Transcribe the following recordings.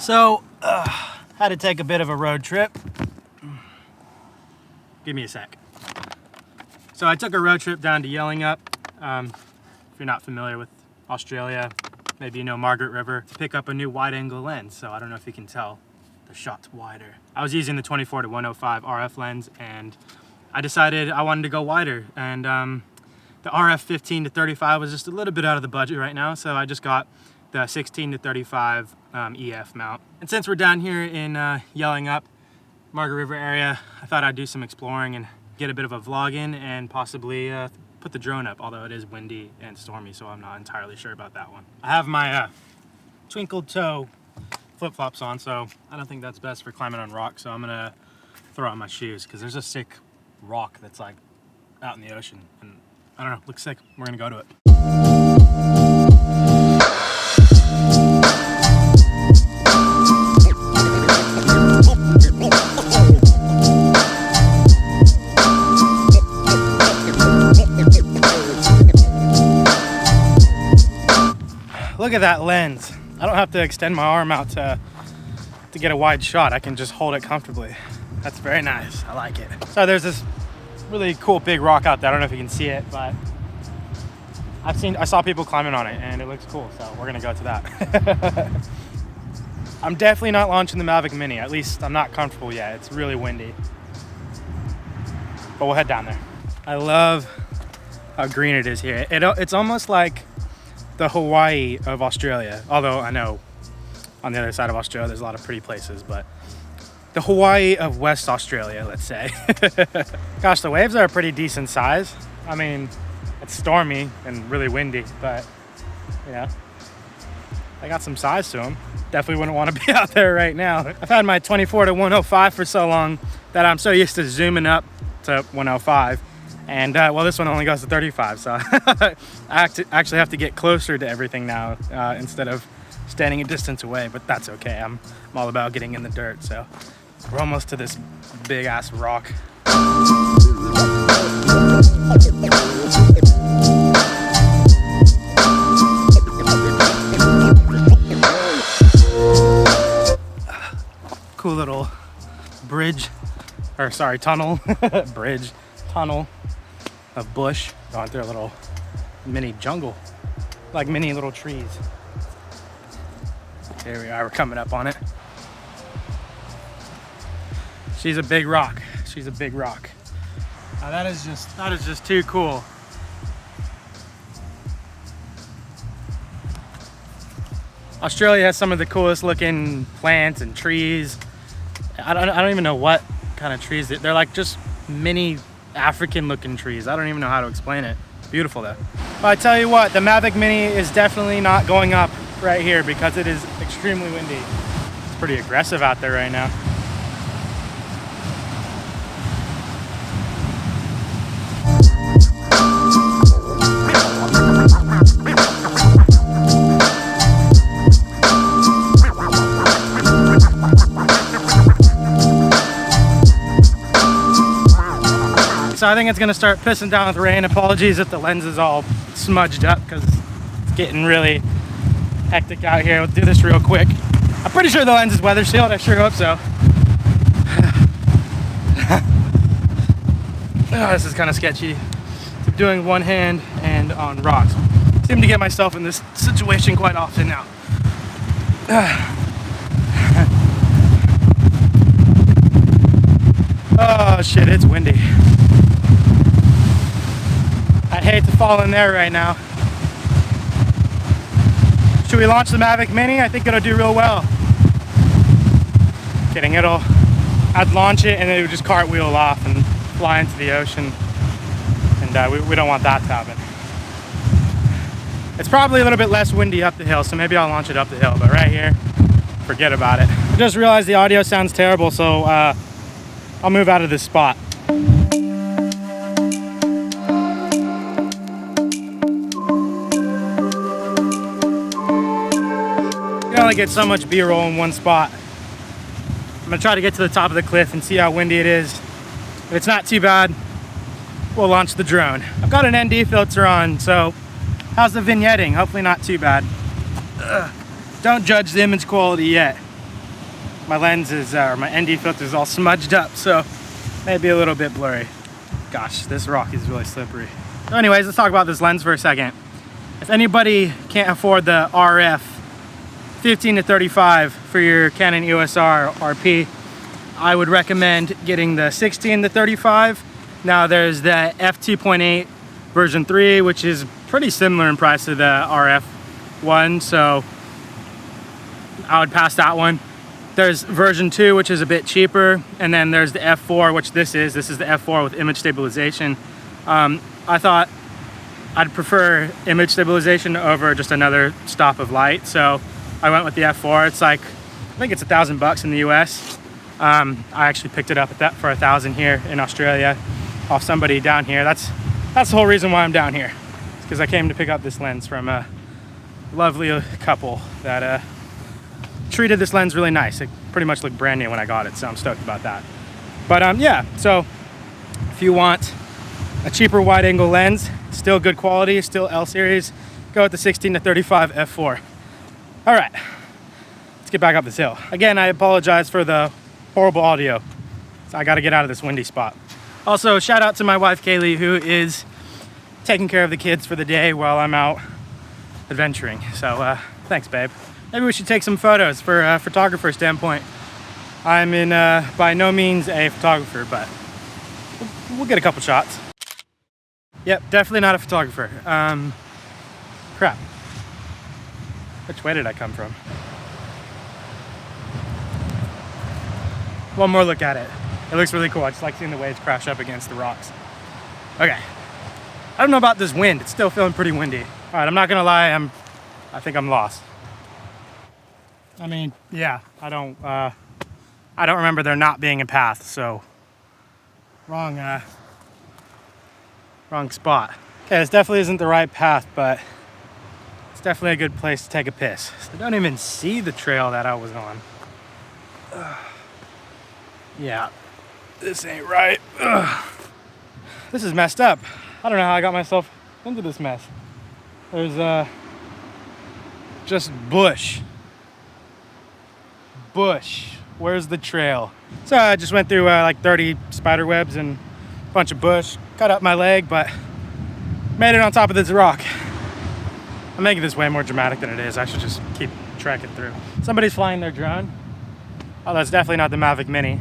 So, had to take a bit of a road trip. Give me a sec. So I took a road trip down to Yellingup. If you're not familiar with Australia, maybe you know Margaret River, to pick up a new wide-angle lens. So I don't know if you can tell, the shot's wider. I was using the 24 to 105 RF lens, and I decided I wanted to go wider. And the RF 15 to 35 was just a little bit out of the budget right now, so I just got the 16 to 35 EF mount. And since we're down here in Yellingup, Margaret River area, I thought I'd do some exploring and get a bit of a vlog in and possibly put the drone up, although it is windy and stormy, so I'm not entirely sure about that one. I have my twinkle toe flip-flops on, so I don't think that's best for climbing on rocks, so I'm gonna throw on my shoes because there's a sick rock that's like out in the ocean, and I don't know, looks sick. We're gonna go to it. Look at that lens. I don't have to extend my arm out to get a wide shot. I can just hold it comfortably. That's very nice. I like it. So there's this really cool big rock out there. I don't know if you can see it, but I saw people climbing on it and it looks cool. So we're gonna go to that. I'm definitely not launching the Mavic Mini. At least I'm not comfortable yet. It's really windy. But we'll head down there. I love how green it is here. It's almost like the Hawaii of Australia, although I know on the other side of Australia there's a lot of pretty places, but the Hawaii of West Australia, let's say. Gosh, the waves are a pretty decent size. I mean, it's stormy and really windy, but you know, they got some size to them. Definitely wouldn't want to be out there right now. I've had my 24 to 105 for so long that I'm so used to zooming up to 105. And well, this one only goes to 35, so I actually have to get closer to everything now instead of standing a distance away, but that's okay. I'm all about getting in the dirt, so we're almost to this big ass rock. Cool little bridge, or sorry, tunnel, bridge, tunnel of bush going through a little mini jungle, like mini little trees. Here we are, we're coming up on it. She's a big rock. She's a big rock. Now that is just too cool. Australia has some of the coolest looking plants and trees. I don't even know what kind of trees they're like, just mini African looking trees. I don't even know how to explain it. Beautiful though. But I tell you what, the Mavic Mini is definitely not going up right here because it is extremely windy. It's pretty aggressive out there right now. So I think it's gonna start pissing down with rain. Apologies if the lens is all smudged up because it's getting really hectic out here. We'll do this real quick. I'm pretty sure the lens is weather sealed. I sure hope so. Oh, this is kind of sketchy. I'm doing one hand and on rocks. I seem to get myself in this situation quite often now. Oh shit, it's windy. I'd hate to fall in there right now. Should we launch the Mavic Mini? I think it'll do real well. Kidding, I'd launch it and it would just cartwheel off and fly into the ocean. And we don't want that to happen. It's probably a little bit less windy up the hill, so maybe I'll launch it up the hill, but right here, forget about it. I just realized the audio sounds terrible, so I'll move out of this spot. You only get so much B-roll in one spot. I'm gonna try to get to the top of the cliff and see how windy it is. If it's not too bad, we'll launch the drone. I've got an ND filter on, so how's the vignetting? Hopefully not too bad. Don't judge the image quality yet. my lens is, or my ND filter is all smudged up, so maybe a little bit blurry. Gosh, this rock is really slippery. So anyways, let's talk about this lens for a second. If anybody can't afford the RF 15 to 35 for your Canon EOS R RP, I would recommend getting the 16 to 35. Now there's the f2.8 version 3, which is pretty similar in price to the RF one, so I would pass that one. There's version 2, which is a bit cheaper, and then there's the f4, which this is the f4 with image stabilization. I thought I'd prefer image stabilization over just another stop of light, so I went with the f4. It's like, I think it's $1,000 in the US. I actually picked it up at that for $1,000 here in Australia off somebody down here. That's the whole reason why I'm down here. It's because I came to pick up this lens from a lovely couple that treated this lens really nice. It pretty much looked brand new when I got it, so I'm stoked about that. But yeah, so if you want a cheaper wide angle lens, still good quality, still L series, go with the 16 to 35 f4. All right, let's get back up this hill. Again, I apologize for the horrible audio. So I got to get out of this windy spot. Also, shout out to my wife Kaylee, who is taking care of the kids for the day while I'm out adventuring. So thanks, babe. Maybe we should take some photos for a photographer standpoint. I'm in by no means a photographer, but we'll get a couple shots. Yep, definitely not a photographer. Crap. Which way did I come from? One more look at it. It looks really cool. I just like seeing the waves crash up against the rocks. Okay. I don't know about this wind. It's still feeling pretty windy. All right, I'm not gonna lie. I think I'm lost. I mean, yeah, I don't remember there not being a path, so wrong spot. Okay, this definitely isn't the right path, but it's definitely a good place to take a piss. I don't even see the trail that I was on. Yeah, this ain't right. This is messed up. I don't know how I got myself into this mess. There's just bush. Where's the trail? So I just went through like 30 spider webs and a bunch of bush, cut up my leg, but made it on top of this rock. I'm making this way more dramatic than it is. I should just keep trekking through. Somebody's flying their drone. Oh, that's definitely not the Mavic Mini.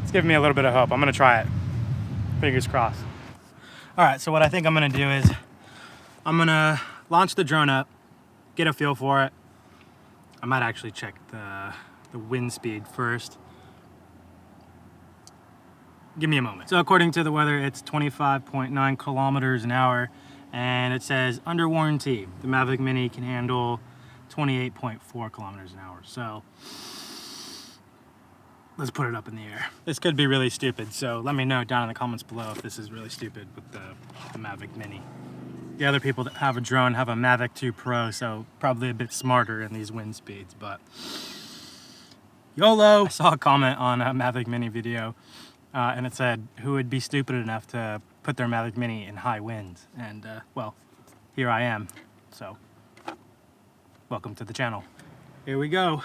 It's giving me a little bit of hope. I'm gonna try it. Fingers crossed. All right, so what I think I'm gonna do is I'm gonna launch the drone up, get a feel for it. I might actually check the wind speed first. Give me a moment. So according to the weather, it's 25.9 kilometers an hour, and it says under warranty, the Mavic Mini can handle 28.4 kilometers an hour. So let's put it up in the air. This could be really stupid, so let me know down in the comments below if this is really stupid with the Mavic Mini. The other people that have a drone have a Mavic 2 Pro, so probably a bit smarter in these wind speeds, but YOLO! I saw a comment on a Mavic Mini video, and it said, who would be stupid enough to put their Mavic Mini in high winds? And, well, here I am, so welcome to the channel. Here we go.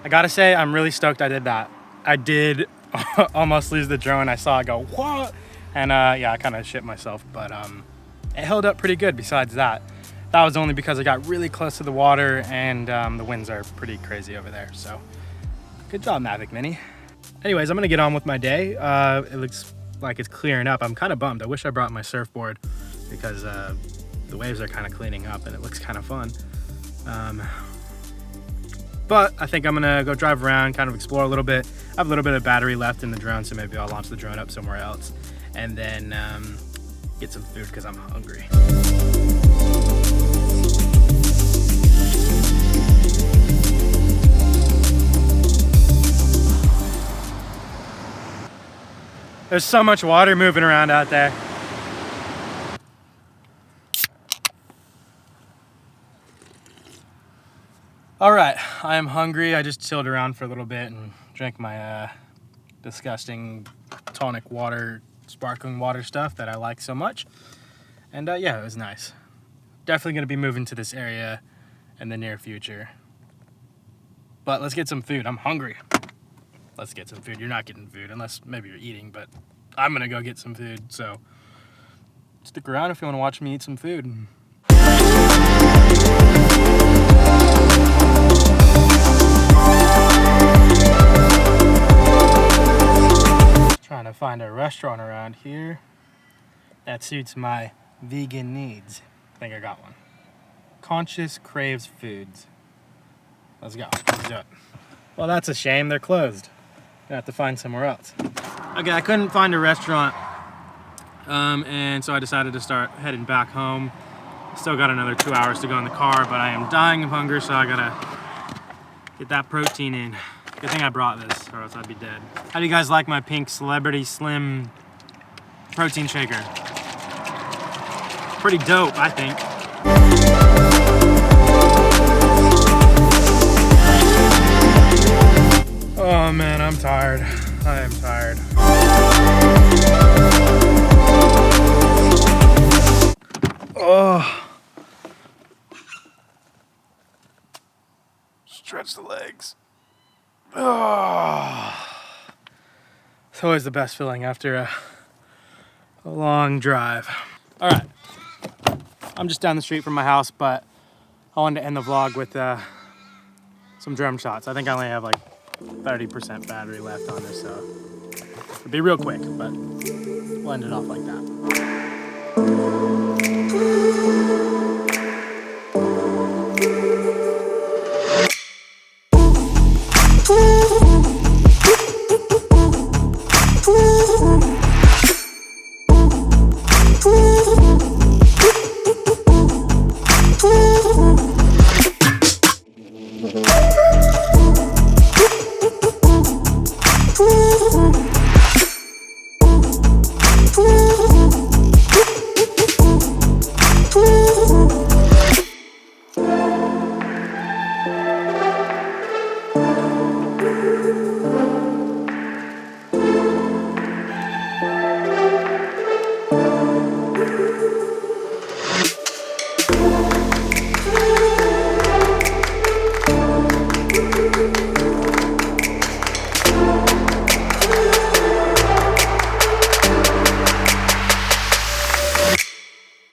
I gotta say, I'm really stoked I did that. I did almost lose the drone. I saw it go, what? And yeah, I kind of shit myself, but it held up pretty good besides that. That was only because I got really close to the water and the winds are pretty crazy over there. So good job, Mavic Mini. Anyways, I'm gonna get on with my day. It looks like it's clearing up. I'm kind of bummed. I wish I brought my surfboard because the waves are kind of cleaning up and it looks kind of fun. But I think I'm gonna go drive around, kind of explore a little bit. I have a little bit of battery left in the drone, so maybe I'll launch the drone up somewhere else and then get some food because I'm hungry. There's so much water moving around out there. All right, I am hungry. I just chilled around for a little bit and drank my disgusting tonic water, sparkling water stuff that I like so much. And yeah, it was nice. Definitely gonna be moving to this area in the near future. But let's get some food. I'm hungry. Let's get some food. You're not getting food unless maybe you're eating, but I'm gonna go get some food. So stick around if you wanna watch me eat some food. Trying to find a restaurant around here that suits my vegan needs. I think I got one. Conscious Craves Foods. Let's go. Let's do it. Well, that's a shame. They're closed. Gonna have to find somewhere else. Okay, I couldn't find a restaurant, and so I decided to start heading back home. Still got another 2 hours to go in the car, but I am dying of hunger, so I gotta get that protein in. Good thing I brought this, or else I'd be dead. How do you guys like my pink Celebrity Slim protein shaker? Pretty dope, I think. Oh man, I'm tired. I am tired. Oh. Stretch the legs. Oh. It's always the best feeling after a long drive. All right. I'm just down the street from my house, but I wanted to end the vlog with some drone shots. I think I only have like 30% battery left on this, so it'll be real quick, but we'll end it off like that.